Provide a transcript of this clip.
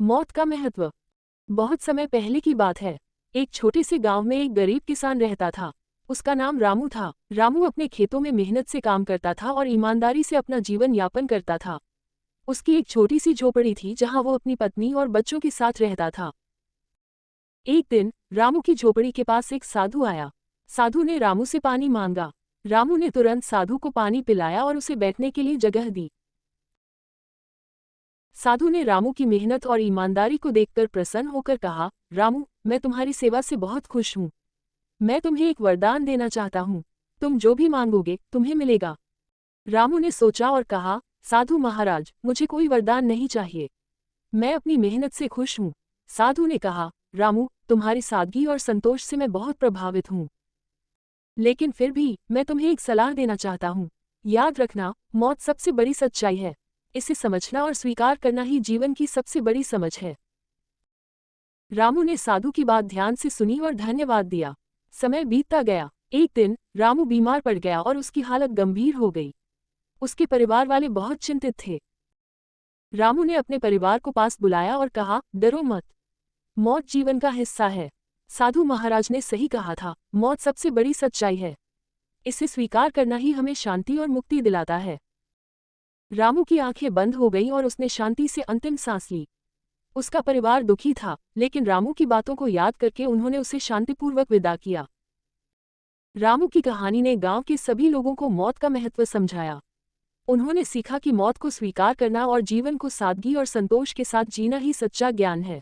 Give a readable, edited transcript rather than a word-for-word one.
मौत का महत्व। बहुत समय पहले की बात है। एक छोटे से गांव में एक गरीब किसान रहता था। उसका नाम रामू था। रामू अपने खेतों में मेहनत से काम करता था और ईमानदारी से अपना जीवन यापन करता था। उसकी एक छोटी सी झोपड़ी थी जहां वो अपनी पत्नी और बच्चों के साथ रहता था। एक दिन रामू की झोपड़ी के पास एक साधु आया। साधु ने रामू से पानी मांगा। रामू ने तुरंत साधु को पानी पिलाया और उसे बैठने के लिए जगह दी। साधु ने रामू की मेहनत और ईमानदारी को देखकर प्रसन्न होकर कहा, रामू, मैं तुम्हारी सेवा से बहुत खुश हूँ। मैं तुम्हें एक वरदान देना चाहता हूँ। तुम जो भी मांगोगे तुम्हें मिलेगा। रामू ने सोचा और कहा, साधु महाराज, मुझे कोई वरदान नहीं चाहिए। मैं अपनी मेहनत से खुश हूँ। साधु ने कहा, रामू, तुम्हारी सादगी और संतोष से मैं बहुत प्रभावित हूँ। लेकिन फिर भी मैं तुम्हें एक सलाह देना चाहता हूँ। याद रखना, मौत सबसे बड़ी सच्चाई है। इसे समझना और स्वीकार करना ही जीवन की सबसे बड़ी समझ है। रामू ने साधु की बात ध्यान से सुनी और धन्यवाद दिया। समय बीतता गया। एक दिन रामू बीमार पड़ गया और उसकी हालत गंभीर हो गई। उसके परिवार वाले बहुत चिंतित थे। रामू ने अपने परिवार को पास बुलाया और कहा, डरो मत। मौत जीवन का हिस्सा है। साधु महाराज ने सही कहा था, मौत सबसे बड़ी सच्चाई है। इसे स्वीकार करना ही हमें शांति और मुक्ति दिलाता है। रामू की आंखें बंद हो गईं और उसने शांति से अंतिम सांस ली। उसका परिवार दुखी था, लेकिन रामू की बातों को याद करके उन्होंने उसे शांतिपूर्वक विदा किया। रामू की कहानी ने गांव के सभी लोगों को मौत का महत्व समझाया। उन्होंने सीखा कि मौत को स्वीकार करना और जीवन को सादगी और संतोष के साथ जीना ही सच्चा ज्ञान है।